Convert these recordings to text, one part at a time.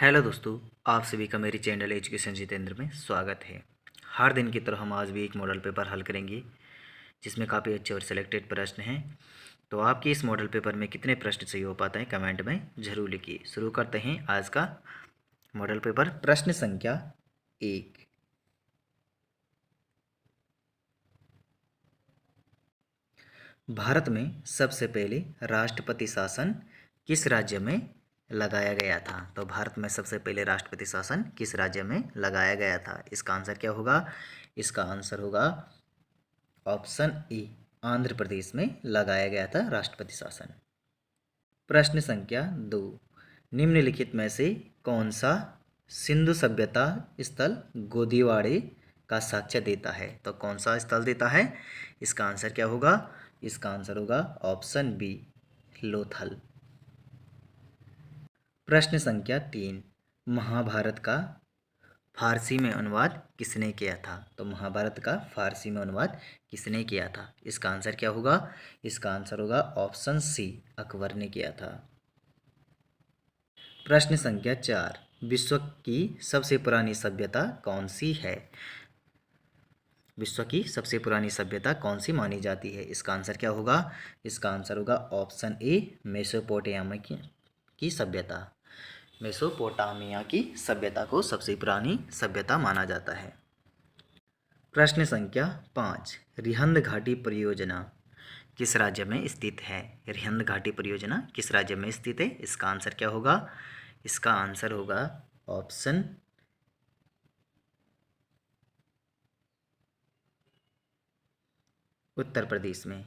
Hello दोस्तों, आप सभी का मेरी चैनल एजुकेशन जितेंद्र में स्वागत है। हर दिन की तरह हम आज भी एक मॉडल पेपर हल करेंगे जिसमें काफ़ी अच्छे और सिलेक्टेड प्रश्न हैं। तो आपके इस मॉडल पेपर में कितने प्रश्न सही हो पाते हैं कमेंट में ज़रूर लिखिए। शुरू करते हैं आज का मॉडल पेपर। प्रश्न संख्या 1। भारत में सबसे पहले राष्ट्रपति शासन किस राज्य में लगाया गया था? तो भारत में सबसे पहले राष्ट्रपति शासन किस राज्य में लगाया गया था? इसका आंसर क्या होगा? इसका आंसर होगा ऑप्शन ए, आंध्र प्रदेश में लगाया गया था राष्ट्रपति शासन। प्रश्न संख्या 2। निम्नलिखित में से कौन सा सिंधु सभ्यता स्थल गोदीवाड़े का साक्ष्य देता है? तो कौन सा स्थल देता है? इसका आंसर क्या होगा? इसका आंसर होगा ऑप्शन बी, लोथल। प्रश्न संख्या 3। महाभारत का फारसी में अनुवाद किसने किया था? तो महाभारत का फारसी में अनुवाद किसने किया था? इसका आंसर क्या होगा? इसका आंसर होगा ऑप्शन सी, अकबर ने किया था। प्रश्न संख्या 4। विश्व की सबसे पुरानी सभ्यता कौन सी है? विश्व की सबसे पुरानी सभ्यता कौन सी मानी जाती है? इसका आंसर क्या होगा? इसका आंसर होगा ऑप्शन ए, मेसोपोटामिया की सभ्यता। मेसोपोटामिया की सभ्यता को सबसे पुरानी सभ्यता माना जाता है। प्रश्न संख्या 5। रिहंद घाटी परियोजना किस राज्य में स्थित है? रिहंद घाटी परियोजना किस राज्य में स्थित है? इसका आंसर क्या होगा? इसका आंसर होगा ऑप्शन उत्तर प्रदेश में।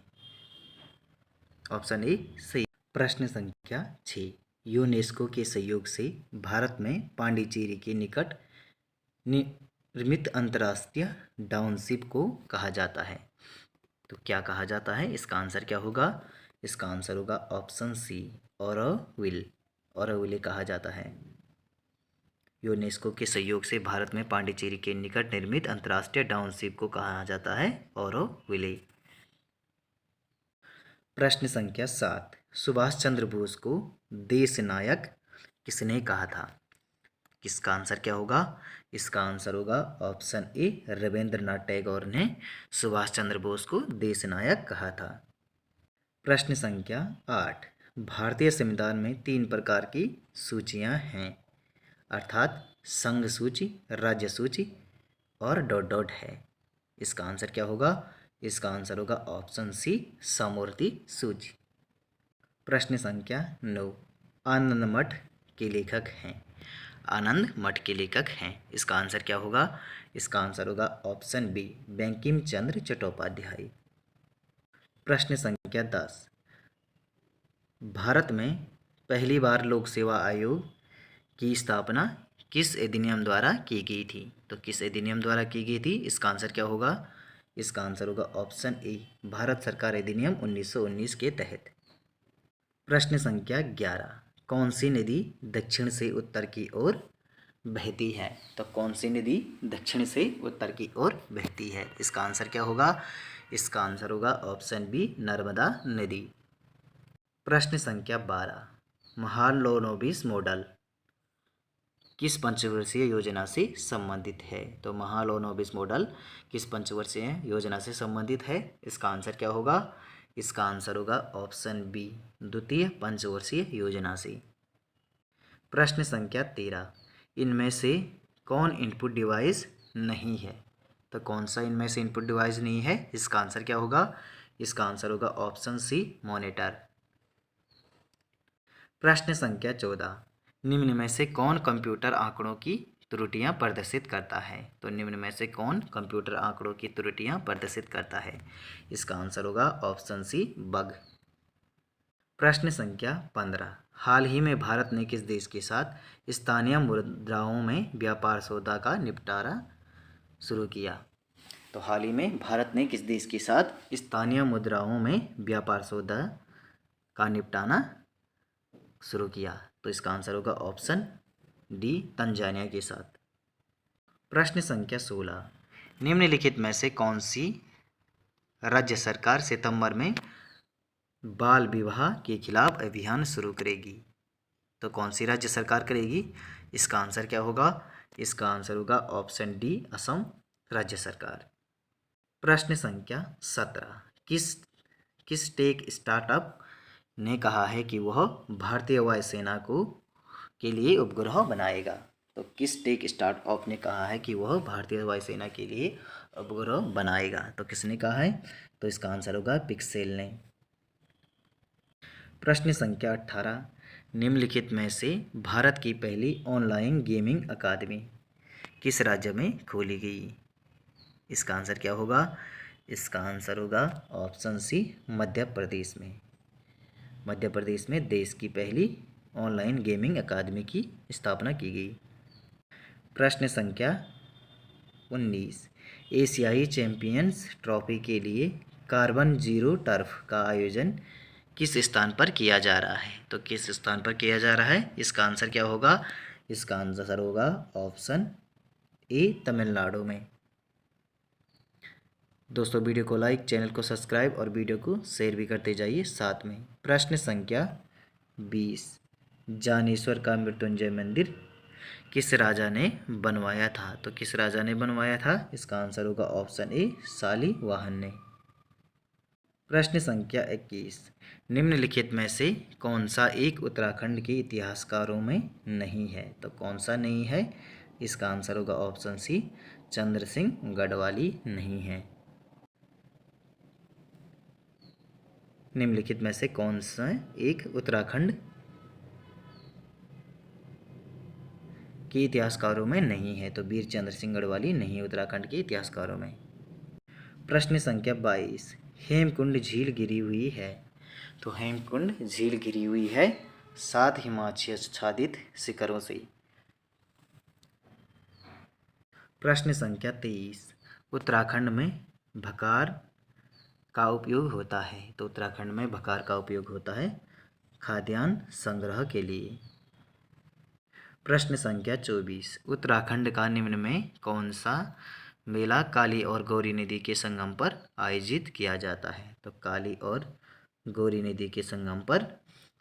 ऑप्शन ए सही। प्रश्न संख्या 6। यूनेस्को के सहयोग से भारत में पांडिचेरी के निकट निर्मित अंतर्राष्ट्रीय टाउनशिप को कहा जाता है। तो क्या कहा जाता है? इसका आंसर क्या होगा? इसका आंसर होगा ऑप्शन सी, ऑरोविल। ऑरोविले कहा जाता है। यूनेस्को के सहयोग से भारत में पांडिचेरी के निकट निर्मित अंतर्राष्ट्रीय टाउनशिप को कहा जाता है ऑरोविले। प्रश्न संख्या 7। सुभाष चंद्र बोस को देश नायक किसने कहा था? किसका आंसर क्या होगा? इसका आंसर होगा ऑप्शन ए, रविंद्रनाथ टैगोर ने सुभाष चंद्र बोस को देश नायक कहा था। प्रश्न संख्या 8। भारतीय संविधान में 3 प्रकार की सूचियां हैं, अर्थात संघ सूची, राज्य सूची और डॉट डॉट है। इसका आंसर क्या होगा? इसका आंसर होगा ऑप्शन सी, समवर्ती सूची। प्रश्न संख्या 9। आनंद मठ के लेखक हैं। आनंद मठ के लेखक हैं। इसका आंसर क्या होगा? इसका आंसर होगा ऑप्शन बी, बंकिम चंद्र चट्टोपाध्याय। प्रश्न संख्या 10। भारत में पहली बार लोक सेवा आयोग की स्थापना किस अधिनियम द्वारा की गई थी? तो किस अधिनियम द्वारा की गई थी? इसका आंसर क्या होगा? इसका आंसर होगा ऑप्शन ए, भारत सरकार अधिनियम 1919 के तहत। प्रश्न संख्या 11। कौन सी नदी दक्षिण से उत्तर की ओर बहती है? तो कौन सी नदी दक्षिण से उत्तर की ओर बहती है? इसका आंसर क्या होगा? इसका आंसर होगा ऑप्शन बी, नर्मदा नदी। प्रश्न संख्या 12। महालनोबिस मॉडल किस पंचवर्षीय योजना से संबंधित है? तो महालनोबिस मॉडल किस पंचवर्षीय योजना से संबंधित है? इसका आंसर क्या होगा? इसका आंसर होगा ऑप्शन बी, द्वितीय पंचवर्षीय योजना से। प्रश्न संख्या 13। इनमें से कौन इनपुट डिवाइस नहीं है? तो कौन सा इनमें से इनपुट डिवाइस नहीं है? इसका आंसर क्या होगा? इसका आंसर होगा ऑप्शन सी, मॉनिटर। प्रश्न संख्या 14। निम्न में से कौन कंप्यूटर आंकड़ों की त्रुटियां प्रदर्शित करता है? तो निम्न में से कौन कंप्यूटर आंकड़ों की त्रुटियां प्रदर्शित करता है? इसका आंसर होगा ऑप्शन सी, बग। प्रश्न संख्या 15। हाल ही में भारत ने किस देश के साथ स्थानीय मुद्राओं में व्यापार सौदा का निपटारा शुरू किया? तो हाल ही में भारत ने किस देश के साथ स्थानीय मुद्राओं में व्यापार सौदा का निपटाना शुरू किया? तो इसका आंसर होगा ऑप्शन डी, तंजानिया के साथ। प्रश्न संख्या 16। निम्नलिखित में से कौन सी राज्य सरकार सितंबर में बाल विवाह के खिलाफ अभियान शुरू करेगी? तो कौन सी राज्य सरकार करेगी? इसका आंसर क्या होगा? इसका आंसर होगा ऑप्शन डी, असम राज्य सरकार। प्रश्न संख्या 17, किस टेक स्टार्टअप ने कहा है कि वह भारतीय वायुसेना को के लिए उपग्रह बनाएगा? तो किस टेक स्टार्टअप ने कहा है कि वह भारतीय वायुसेना के लिए उपग्रह बनाएगा? तो किसने कहा है? तो इसका आंसर होगा पिक्सेल ने। प्रश्न संख्या 18, निम्नलिखित में से भारत की पहली ऑनलाइन गेमिंग अकादमी किस राज्य में खोली गई? इसका आंसर क्या होगा? इसका आंसर होगा ऑप्शन सी, मध्य प्रदेश में। मध्य प्रदेश में देश की पहली ऑनलाइन गेमिंग अकादमी की स्थापना की गई। प्रश्न संख्या 19, एशियाई चैंपियंस ट्रॉफी के लिए कार्बन जीरो टर्फ का आयोजन किस स्थान पर किया जा रहा है? तो किस स्थान पर किया जा रहा है? इसका आंसर क्या होगा? इसका आंसर होगा ऑप्शन ए, तमिलनाडु में। दोस्तों वीडियो को लाइक, चैनल को सब्सक्राइब और वीडियो को शेयर भी करते जाइए साथ में। प्रश्न संख्या 20, जानेश्वर का मृत्युंजय मंदिर किस राजा ने बनवाया था? तो किस राजा ने बनवाया था? इसका आंसर होगा ऑप्शन ए, शालिवाहन ने। प्रश्न संख्या 21, निम्नलिखित में से कौन सा एक उत्तराखंड के इतिहासकारों में नहीं है? तो कौन सा नहीं है? इसका आंसर होगा ऑप्शन सी, चंद्र सिंह गढ़वाली नहीं है। निम्नलिखित में से कौन सा एक उत्तराखंड के इतिहासकारों में नहीं है? तो वीर चंद्र सिंह गढ़वाली नहीं है उत्तराखंड के इतिहासकारों में। प्रश्न संख्या 22, हेमकुंड झील गिरी हुई है? तो हेमकुंड झील गिरी हुई है 7 हिमाच्छादित शिखरों से। प्रश्न संख्या 23, उत्तराखंड में भकार का उपयोग होता है? तो उत्तराखंड में भकार का उपयोग होता है खाद्यान्न संग्रह के लिए। प्रश्न संख्या 24, उत्तराखंड का निम्न में कौन सा मेला काली और गौरी नदी के संगम पर आयोजित किया जाता है? तो काली और गौरी नदी के संगम पर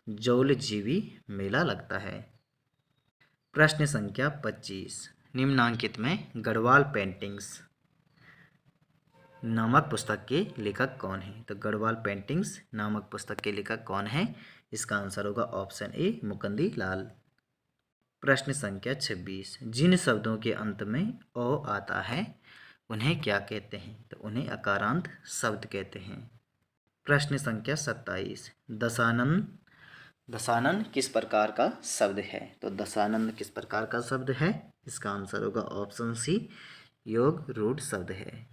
जौलजीबी मेला लगता है। प्रश्न संख्या 25, निम्नांकित में गढ़वाल पेंटिंग्स नामक पुस्तक के लेखक कौन है? तो गढ़वाल पेंटिंग्स नामक पुस्तक के लेखक कौन है? इसका आंसर होगा ऑप्शन ए, मुकुंदी लाल। प्रश्न संख्या 26, जिन शब्दों के अंत में ओ आता है उन्हें क्या कहते हैं? तो उन्हें अकारांत शब्द कहते हैं। प्रश्न संख्या 27, दशानन किस प्रकार का शब्द है? तो दशानन किस प्रकार का शब्द है? इसका आंसर होगा ऑप्शन सी, योग रूढ़ शब्द है।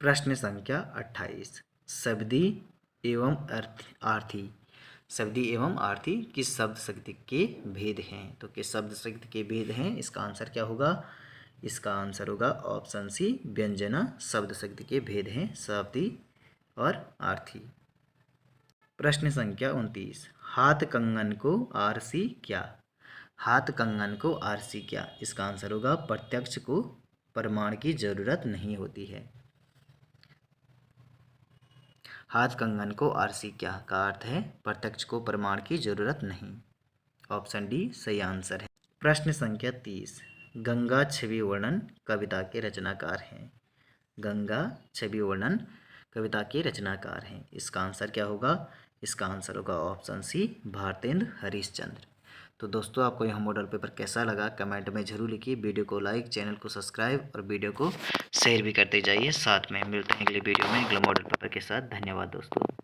प्रश्न संख्या 28, शब्दी एवं आर्थी शब्दी एवं आर्थी किस शब्द शक्ति के भेद हैं? तो किस शब्द शक्ति के भेद हैं? इसका आंसर क्या होगा? इसका आंसर होगा ऑप्शन सी, व्यंजना शब्द शक्ति के भेद हैं शब्दी और आर्थी। प्रश्न संख्या 29, हाथ कंगन को आरसी क्या? हाथ कंगन को आरसी क्या? इसका आंसर होगा प्रत्यक्ष को प्रमाण की जरूरत नहीं होती है। हाथ कंगन को आरसी क्या का अर्थ है प्रत्यक्ष को प्रमाण की जरूरत नहीं। ऑप्शन डी सही आंसर है। प्रश्न संख्या 30, गंगा छवि वर्णन कविता के रचनाकार हैं? गंगा छवि वर्णन कविता के रचनाकार हैं। इसका आंसर क्या होगा? इसका आंसर होगा ऑप्शन सी, भारतेंद्र हरिश्चंद्र। तो दोस्तों आपको यह मॉडल पेपर कैसा लगा कमेंट में जरूर लिखिए। वीडियो को लाइक, चैनल को सब्सक्राइब और वीडियो को शेयर भी करते जाइए साथ में। मिलते हैं अगले वीडियो में अगले मॉडल पेपर के साथ। धन्यवाद दोस्तों।